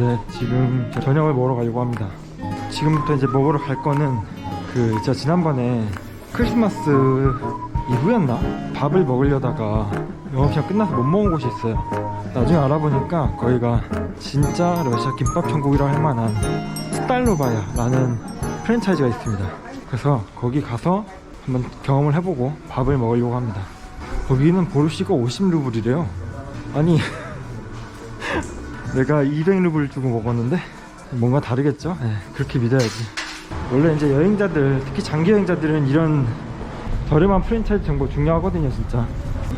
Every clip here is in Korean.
네, 지금 저녁을 먹으러 가려고 합니다. 지금부터 이제 먹으러 갈 거는 제가 지난번에 크리스마스 이후였나? 밥을 먹으려다가 영업시간 끝나서 못 먹은 곳이 있어요. 나중에 알아보니까 거기가 진짜 러시아 김밥 천국이라고 할 만한 스탈로바야라는 프랜차이즈가 있습니다. 그래서 거기 가서 한번 경험을 해보고 밥을 먹으려고 합니다. 거기는 보르시가 50루블이래요. 아니 내가 200루블 주고 먹었는데 뭔가 다르겠죠? 네, 그렇게 믿어야지. 원래 이제 여행자들, 특히 장기 여행자들은 이런 저렴한 프랜차이즈 정보 중요하거든요, 진짜.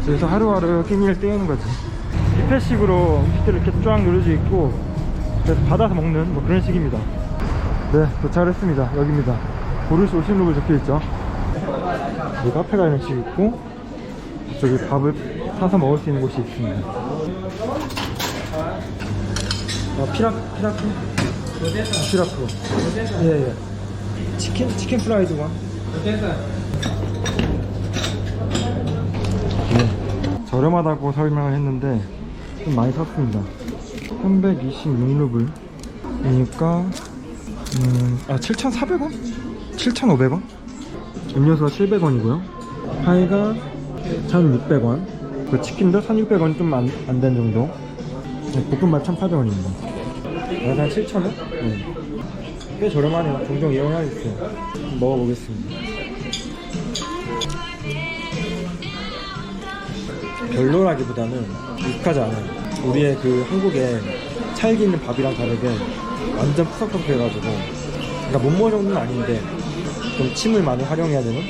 그래서 하루하루 끼니를 때우는 거지. 뷔페식으로 음식들을 이렇게 쫙 누려져 있고, 그래서 받아서 먹는 뭐 그런 식입니다. 네, 도착을 했습니다. 여기입니다. 보르시 50루블 적혀있죠. 여기 카페가 이런 식이 있고, 저기 밥을 사서 먹을 수 있는 곳이 있습니다. 피라프? 피라프. 예. 치킨 프라이드 원. 네. 저렴하다고 설명을 했는데 좀 많이 샀습니다. 326루블. 그러니까 7,400원? 7,500원? 음료수가 700원이고요. 파이가 1,600원. 그 치킨도 1,600원 좀 안 된 정도. 네, 볶음밥 1,800원입니다. 한 7,000원? 네. 꽤 저렴하네요. 종종 이용해야겠어요. 먹어보겠습니다. 별로라기보다는 익하지 않아요. 우리의 그 한국의 찰기 있는 밥이랑 다르게 완전 푸석푸석해가지고, 그러니까 못먹을 정도는 아닌데 좀 침을 많이 활용해야 되는?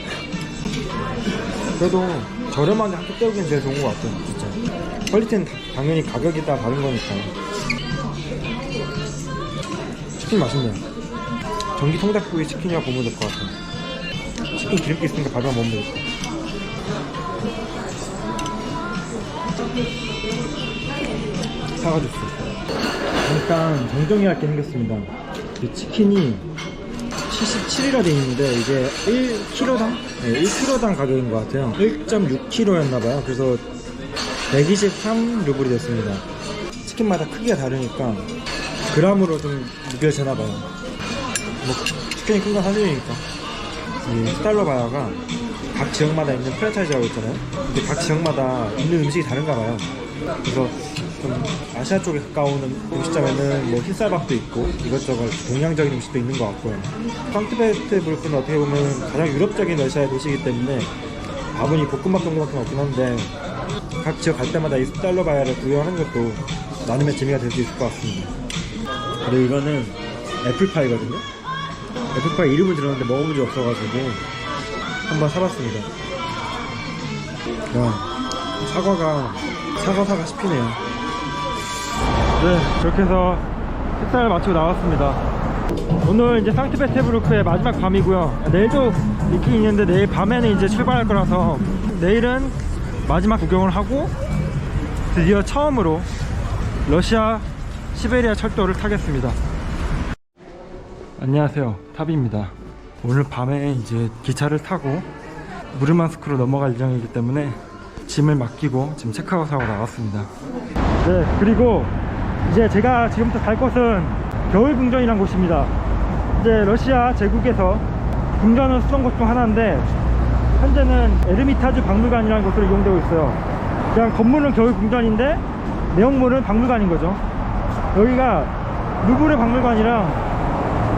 그래도 저렴하게 한끼 때우기는 제일 좋은 것 같아요. 진짜 퀄리티는 당연히 가격이 다 다른 거니까. 치킨 맛있네요. 전기 통닭구이 치킨이라고 보면 될 것 같아요. 치킨 기름기 있으니까 밥이랑 먹으면 되겠다. 사과주스. 잠깐 정정해야 할 게 생겼습니다. 이 치킨이 77이라 되어 있는데 이게 1kg당? 네, 1kg당 가격인 것 같아요. 1.6kg였나봐요. 그래서 123루블이 됐습니다. 치킨마다 크기가 다르니까 그람으로 좀 무게되나봐요. 뭐 치킨이 큰 건 사실이니까. 이 스탈로바야가 각 지역마다 있는 프랜차이즈라고 있잖아요. 근데 각 지역마다 있는 음식이 다른가봐요. 그래서 좀 아시아 쪽에 가까운 음식점에는 뭐 흰쌀밥도 있고 이것저것 동양적인 음식도 있는 것 같고요. 상트페테부르크는 어떻게 보면 가장 유럽적인 러시아의 도시이기 때문에 밥은 이 볶음밥 정도밖에 없긴 한데 각 지역 갈 때마다 이 스탈로바야를 구경하는 것도 나름의 재미가 될 수 있을 것 같습니다. 그리고 이거는 애플파이거든요. 애플파이 이름은 들었는데 먹어본 적 없어가지고 한번 사봤습니다. 야, 사과가 씹히네요. 네, 그렇게 해서 식사를 마치고 나왔습니다. 오늘 이제 상트페테부르크의 마지막 밤이고요. 내일도 있긴 있는데 내일 밤에는 이제 출발할 거라서 내일은 마지막 구경을 하고 드디어 처음으로 러시아 시베리아 철도를 타겠습니다. 안녕하세요, 탑입니다. 오늘 밤에 이제 기차를 타고 무르만스크로 넘어갈 예정이기 때문에 짐을 맡기고 지금 체크아웃하고 나왔습니다. 네, 그리고 이제 제가 지금부터 갈 곳은 겨울궁전이라는 곳입니다. 이제 러시아 제국에서 궁전을 쓰던 곳 중 하나인데 현재는 에르미타주 박물관이라는 곳으로 이용되고 있어요. 그냥 건물은 겨울궁전인데 내용물은 박물관인 거죠. 여기가 루브르 박물관이랑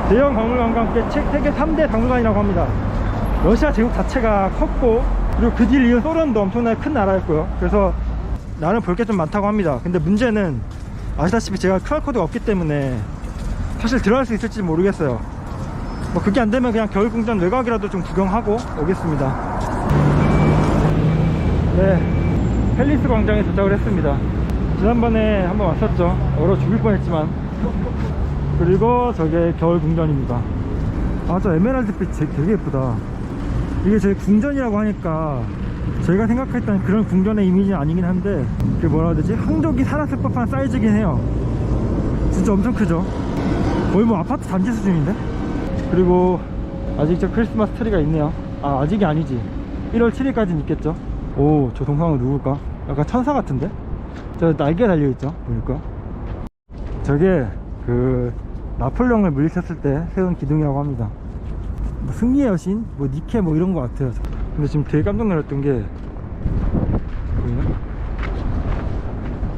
대형 박물관과 함께 세계 3대 박물관이라고 합니다. 러시아 제국 자체가 컸고 그리고 그 뒤를 이은 소련도 엄청나게 큰 나라였고요. 그래서 나는 볼 게 좀 많다고 합니다. 근데 문제는 아시다시피 제가 QR코드가 없기 때문에 사실 들어갈 수 있을지 모르겠어요. 뭐 그게 안되면 그냥 겨울궁전 외곽이라도 좀 구경하고 오겠습니다. 네, 팰리스 광장에 도착을 했습니다. 지난번에 한번 왔었죠. 얼어 죽을 뻔했지만. 그리고 저게 겨울궁전입니다. 아, 저 에메랄드빛 되게 예쁘다. 이게 제 궁전이라고 하니까 저희가 생각했던 그런 궁전의 이미지는 아니긴 한데 그 뭐라 해야 되지? 항족이 살았을 법한 사이즈긴 해요. 진짜 엄청 크죠? 거의 뭐 아파트 단지 수준인데? 그리고 아직 저 크리스마스 트리가 있네요. 아, 아직이 아니지. 1월 7일까지는 있겠죠. 오, 저 동상은 누굴까? 약간 천사 같은데? 저 날개 달려있죠? 보니까 저게 그 나폴레옹을 물리쳤을 때 세운 기둥이라고 합니다. 뭐 승리의 여신, 뭐 니케 뭐 이런 거 같아요. 근데 지금 되게 깜짝 놀랐던 게 보이나?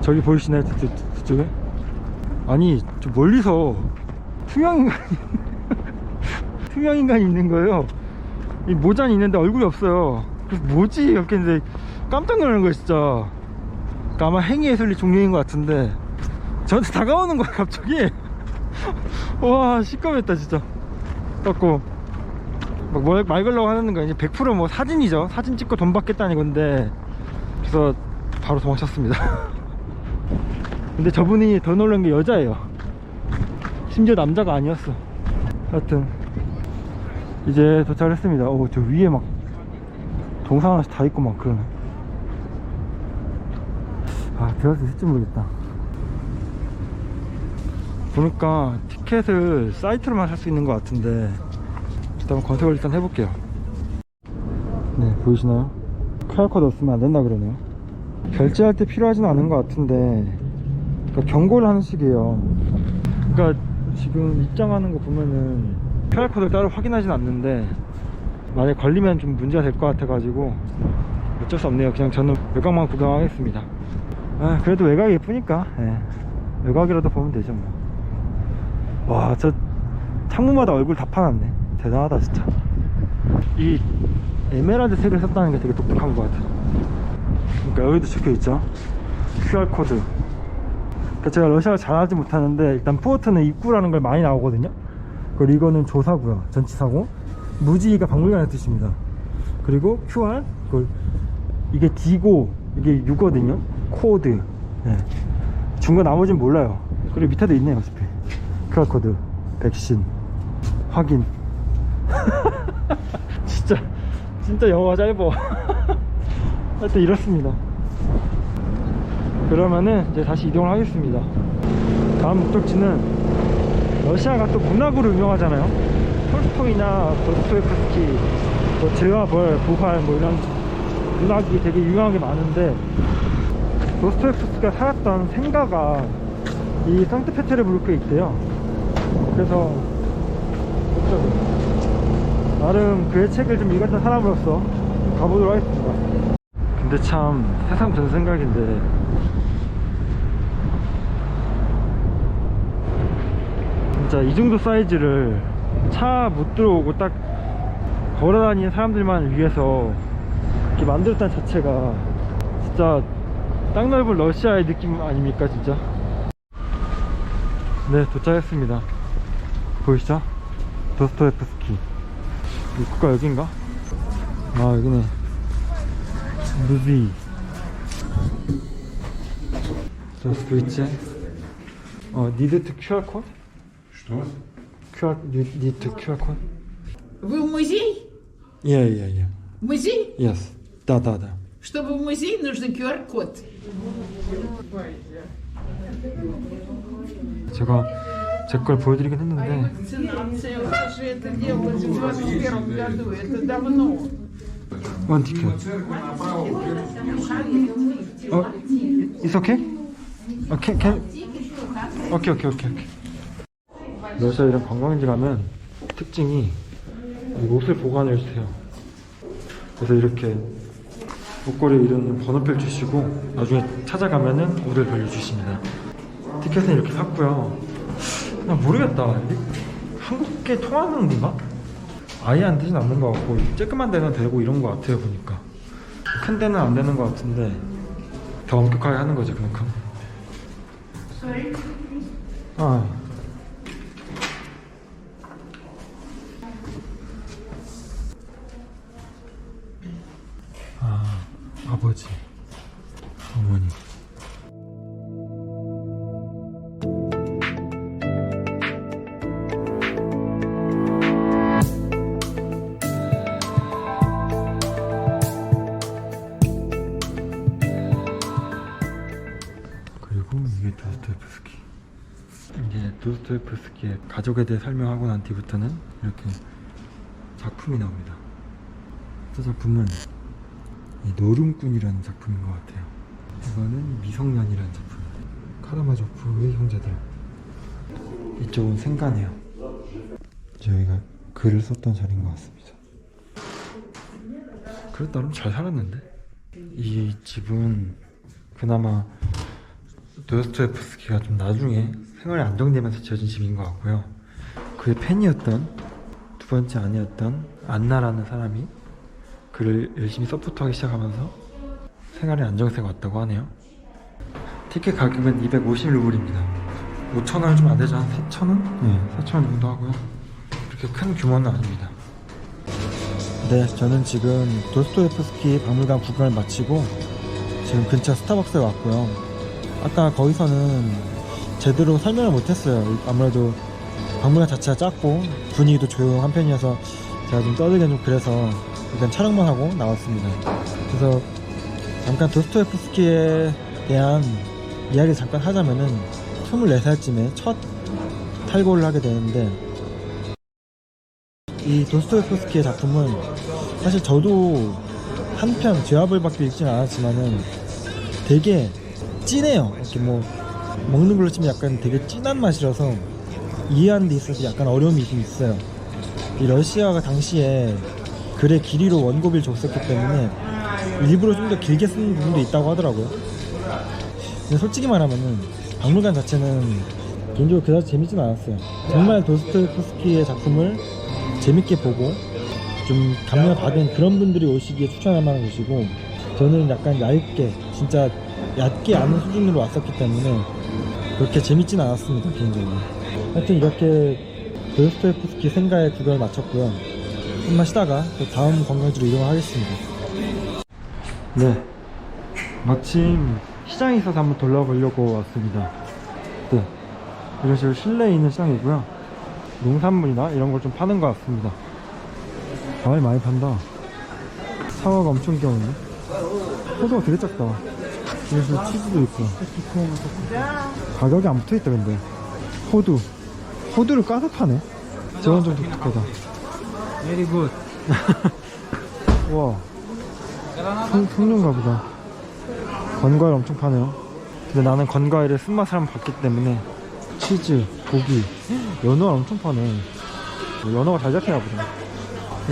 저기 보이시나요? 저쪽에? 아니 저 멀리서 투명인간이 투명인간이 있는 거예요. 이 모자는 있는데 얼굴이 없어요. 그래서 뭐지? 이렇게 했는데 깜짝 놀란 거예요 진짜. 그러니까 아마 행위예술리 종류인 것 같은데 저한테 다가오는 거야 갑자기. 와 시끄럽다 진짜. 갖고 막 말 걸려고 하는 거 이제 100% 뭐 사진이죠. 사진 찍고 돈 받겠다는 건데, 그래서 바로 도망쳤습니다. 근데 저분이 더 놀란 게 여자예요. 심지어 남자가 아니었어. 하여튼 이제 도착을 했습니다. 오, 저 위에 막 동상 하나씩 다 있고 막 그러네. 아, 들어갈 수 있을지 모르겠다. 보니까 티켓을 사이트로만 살 수 있는 것 같은데 일단 검색을 일단 해볼게요. 네, 보이시나요? QR코드 없으면 안 된다 그러네요. 결제할 때 필요하지는 않은 것 같은데, 그러니까 경고를 하는 식이에요. 그러니까 지금 입장하는 거 보면은 QR코드를 따로 확인하진 않는데, 만약에 걸리면 좀 문제가 될 것 같아가지고 어쩔 수 없네요. 그냥 저는 외곽만 구경하겠습니다. 아, 그래도 외곽이 예쁘니까, 예. 외곽이라도 보면 되죠 뭐. 와, 저 창문마다 얼굴 다 파놨네. 대단하다 진짜. 이 에메랄드 색을 썼다는 게 되게 독특한 것 같아요. 그러니까 여기도 적혀있죠, QR코드. 그러니까 제가 러시아를 잘하지 못하는데 일단 포어트는 입구라는 걸 많이 나오거든요. 그리고 이거는 조사고요, 전치사고. 무지가 박물관의 뜻입니다. 그리고 QR, 이게 D고 이게 U거든요. 코드. 네. 중거 나머지는 몰라요. 그리고 밑에도 있네요 어차피. QR코드, 백신, 확인. 진짜 영어가 짧아. 하여튼 이렇습니다. 그러면은 이제 다시 이동을 하겠습니다. 다음 목적지는, 러시아가 또 문학으로 유명하잖아요. 톨스토이나 도스토옙스키, 뭐 죄와 벌, 부활 뭐 이런 문학이 되게 유명한 게 많은데, 도스토옙스키가 살았던 생가가 이 상트페테르부르크에 있대요. 그래서 나름 그의 책을 좀 읽었던 사람으로서 좀 가보도록 하겠습니다. 근데 참 세상 전 생각인데, 진짜 이 정도 사이즈를 차 못 들어오고 딱 걸어다니는 사람들만 위해서 이렇게 만들었다는 자체가 진짜 땅 넓은 러시아의 느낌 아닙니까 진짜. 네, 도착했습니다. 보이시죠? 도스토옙스키. 입구가 여긴가? 아, 여기네. 무지. Здравствуйте. Need to QR code? Что? Need to QR code? Вы в музей? Yeah. В музей? Yes. Да. Чтобы в музей нужен QR-код. 제가 제 걸 보여드리긴 했는데. Вакцинация, у нас же это делалось в 21 году, это давно. One ticket. It's okay? Can. Okay. 러시아 이런 관광지 가면 특징이 옷을 보관을 해주세요. 그래서 이렇게 목걸이 이런 번호표를 주시고 나중에 찾아가면은 옷을 돌려주십니다. 티켓은 이렇게 샀고요. 그냥 모르겠다, 이게 한국계 통하는 건가? 아예 안 되진 않는 것 같고, 쬐끄만 데는 되고 이런 것 같아요 보니까. 큰 데는 안 되는 것 같은데 더 엄격하게 하는 거죠 그만큼. 아버지, 어머니. 그리고 이게 도스토옙스키. 이제 도스토옙스키의 가족에 대해 설명하고 난 뒤부터는 이렇게 작품이 나옵니다. 저 작품은 노름꾼이라는 작품인 것 같아요. 이거는 미성년이라는 작품. 카라마조프의 형제들. 이쪽은 생가네요. 저희가 글을 썼던 자리인 것 같습니다. 그래도 나름 잘 살았는데? 이 집은 그나마 도스토옙스키가 좀 나중에 생활이 안정되면서 지어진 집인 것 같고요. 그의 팬이었던 두 번째 아내였던 안나라는 사람이 그를 열심히 서포트하기 시작하면서 생활의 안정세가 왔다고 하네요. 티켓 가격은 250루블입니다. 5,000원 좀 안 되죠? 한 4,000원? 네, 4,000원 정도 하고요. 그렇게 큰 규모는 아닙니다. 네, 저는 지금 도스토옙스키 박물관 구경을 마치고 지금 근처 스타벅스에 왔고요. 아까 거기서는 제대로 설명을 못했어요. 아무래도 박물관 자체가 작고 분위기도 조용한 편이어서 제가 좀 떠들기는 좀 그래서 일단 촬영만 하고 나왔습니다. 그래서 잠깐 도스토옙스키에 대한 이야기를 잠깐 하자면은 24살쯤에 첫 탈고를 하게 되는데, 이 도스토옙스키의 작품은 사실 저도 한편 죄와벌밖에 읽지는 않았지만은 되게 진해요. 이렇게 뭐 먹는 걸로 치면 약간 되게 진한 맛이라서 이해하는 데 있어서 약간 어려움이 좀 있어요. 이 러시아가 당시에 글의 길이로 원고비를 줬었기 때문에 일부러 좀 더 길게 쓰는 부분도 있다고 하더라고요. 근데 솔직히 말하면은 박물관 자체는 개인적으로 그다지 재밌진 않았어요. 정말 도스토옙스키의 작품을 재밌게 보고 좀 감명을 받은 그런 분들이 오시기에 추천할 만한 곳이고, 저는 약간 얇게, 진짜 얕게 아는 수준으로 왔었기 때문에 그렇게 재밌진 않았습니다, 개인적으로. 하여튼 이렇게 도스토옙스키 생가의 구경을 마쳤고요. 좀만 쉬다가 또 다음 관광지로 이동하겠습니다. 네, 마침 시장에 있어서 한번 돌아보려고 왔습니다. 네, 이런 식으로 실내에 있는 시장이고요. 농산물이나 이런 걸 좀 파는 것 같습니다. 과일 많이 판다. 사과가 엄청 귀여운데? 포도가 되게 작다. 그래서 치즈도 있고. 가격이 안 붙어있다 근데. 호두를 까서 파네? 저건 좀 독특하다. Very good. 우와, 송류인가 보다. 건과일 엄청 파네요. 근데 나는 건과일의 쓴맛을 한번 봤기 때문에. 치즈, 고기, 연어가 엄청 파네. 연어가 잘 잡히나 보다.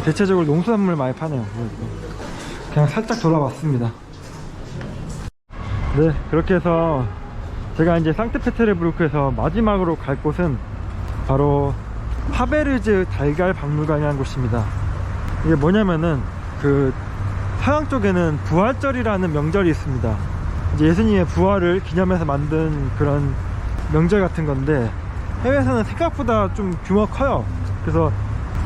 대체적으로 농수산물 많이 파네요. 그냥 살짝 돌아봤습니다. 네, 그렇게 해서 제가 이제 상트페테르부르크에서 마지막으로 갈 곳은 바로 파베르즈 달걀 박물관이라는 곳입니다. 이게 뭐냐면은 그 서양 쪽에는 부활절이라는 명절이 있습니다. 이제 예수님의 부활을 기념해서 만든 그런 명절 같은 건데, 해외에서는 생각보다 좀 규모가 커요. 그래서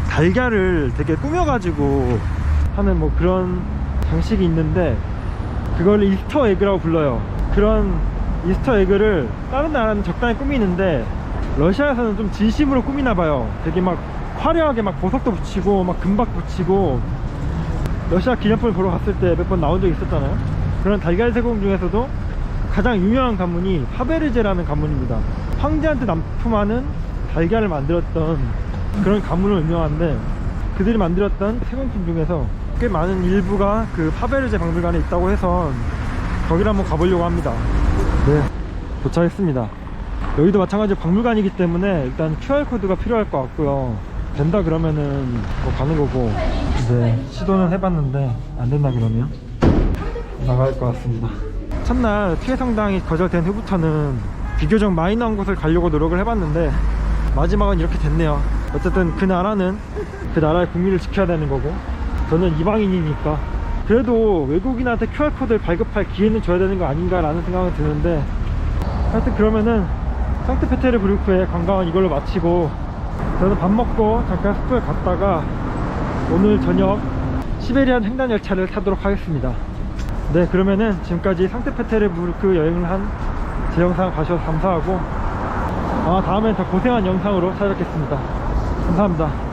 달걀을 되게 꾸며가지고 하는 뭐 그런 장식이 있는데, 그걸 이스터 에그라고 불러요. 그런 이스터 에그를 다른 나라는 적당히 꾸미는데 러시아에서는 좀 진심으로 꾸미나봐요. 되게 막 화려하게 막 보석도 붙이고 막 금박 붙이고. 러시아 기념품을 보러 갔을 때 몇 번 나온 적이 있었잖아요. 그런 달걀 세공 중에서도 가장 유명한 가문이 파베르제라는 가문입니다. 황제한테 납품하는 달걀을 만들었던 그런 가문으로 유명한데, 그들이 만들었던 세공품 중에서 꽤 많은 일부가 그 파베르제 박물관에 있다고 해서 거기를 한번 가보려고 합니다. 네, 도착했습니다. 여기도 마찬가지로 박물관이기 때문에 일단 QR코드가 필요할 것 같고요. 된다 그러면은 뭐 가는 거고. 네, 시도는 해봤는데 안 된다 그러면 나갈 것 같습니다. 첫날 피해 성당이 거절된 후부터는 비교적 마이너한 곳을 가려고 노력을 해봤는데 마지막은 이렇게 됐네요. 어쨌든 그 나라는 그 나라의 국민을 지켜야 되는 거고, 저는 이방인이니까 그래도 외국인한테 QR코드를 발급할 기회는 줘야 되는 거 아닌가 라는 생각은 드는데, 하여튼 그러면은 상트페테르부르크의 관광은 이걸로 마치고 저는 밥 먹고 잠깐 숙소에 갔다가 오늘 저녁 시베리안 횡단 열차를 타도록 하겠습니다. 네, 그러면은 지금까지 상트페테르부르크 여행을 한 제 영상 봐주셔서 감사하고, 다음엔 더 고생한 영상으로 찾아뵙겠습니다. 감사합니다.